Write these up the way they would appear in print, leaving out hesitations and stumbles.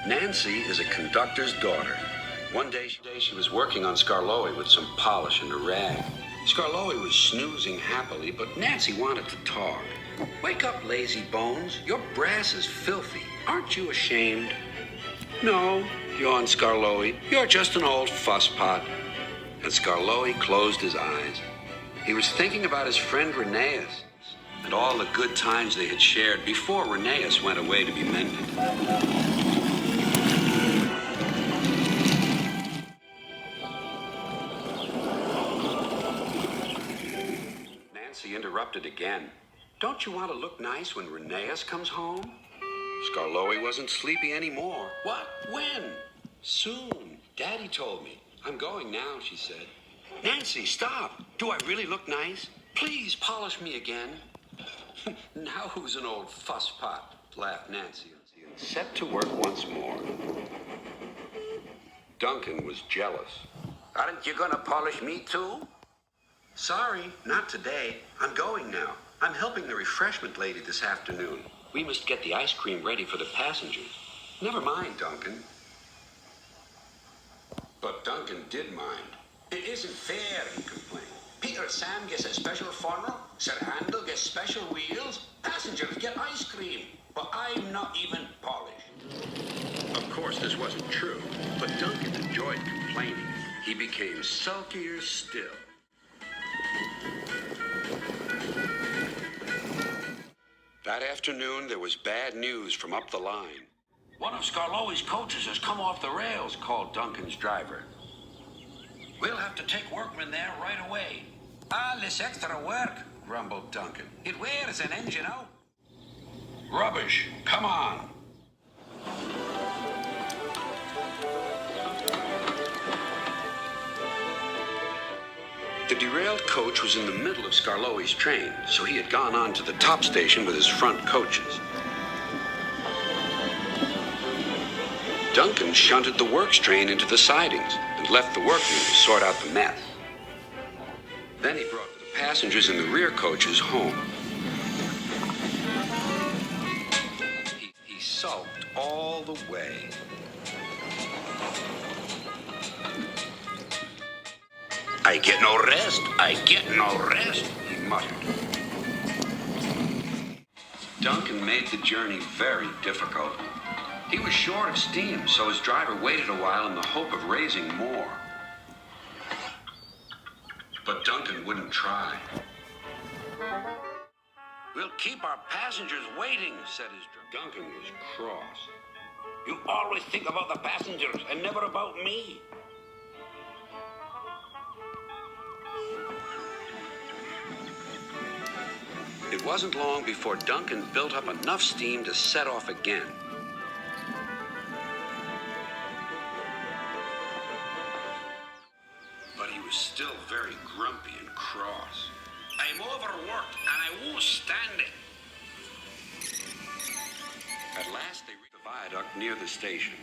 Nancy is a conductor's daughter. One day she was working on Scarloey with some polish and a rag. Scarloey was snoozing happily, but Nancy wanted to talk. "Wake up, lazy bones. Your brass is filthy. Aren't you ashamed?" "No," yawned Scarloey. "You're just an old fusspot." And Scarloey closed his eyes. He was thinking about his friend Rheneas and all the good times they had shared before Rheneas went away to be mended. Nancy interrupted again. "Don't you want to look nice when Rheneas comes home?" Scarloey wasn't sleepy anymore. "What? When?" "Soon. Daddy told me. I'm going now," she said. "Nancy, stop. Do I really look nice? Please polish me again." "Now who's an old fusspot?" laughed Nancy and set to work once more. Duncan was jealous. "Aren't you going to polish me too?" "Sorry, not today. I'm going now. I'm helping the refreshment lady this afternoon. We must get the ice cream ready for the passengers." "Never mind, Duncan." But Duncan did mind. "It isn't fair," he complained. "Peter Sam gets a special funnel, Sir Handel gets special wheels, passengers get ice cream, but I'm not even polished." Of course, this wasn't true, but Duncan enjoyed complaining. He became sulkier still. That afternoon, there was bad news from up the line. "One of Scarloey's coaches has come off the rails," called Duncan's driver. "We'll have to take workmen there right away." "All this extra work," grumbled Duncan. "It wears an engine out." "Rubbish. Come on." The derailed coach was in the middle of Scarloey's train, so he had gone on to the top station with his front coaches. Duncan shunted the works train into the sidings and left the workmen to sort out the mess. Then he brought the passengers in the rear coaches home. He sulked all the way. "I get no rest, I get no rest," he muttered. Duncan made the journey very difficult. He was short of steam, so his driver waited a while in the hope of raising more. But Duncan wouldn't try. "We'll keep our passengers waiting," said his driver. Duncan was cross. "You always think about the passengers and never about me." It wasn't long before Duncan built up enough steam to set off again. But he was still very grumpy and cross. "I'm overworked and I won't stand it." At last they reached the viaduct near the station.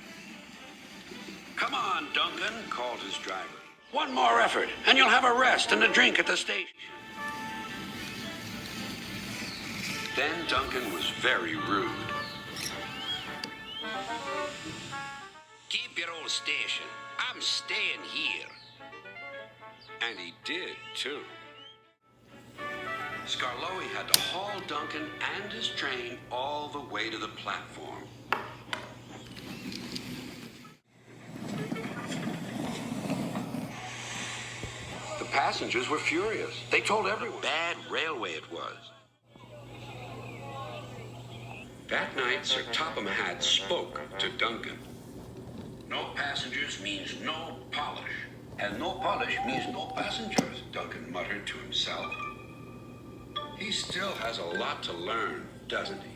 "Come on, Duncan," called his driver. "One more effort and you'll have a rest and a drink at the station." Then Duncan was very rude. "Keep your old station. I'm staying here." And he did, too. Scarloey had to haul Duncan and his train all the way to the platform. The passengers were furious. They told everyone what a bad railway it was. That night, Sir Topham Hatt spoke to Duncan. "No passengers means no polish, and no polish means no passengers," Duncan muttered to himself. He still has a lot to learn, doesn't he?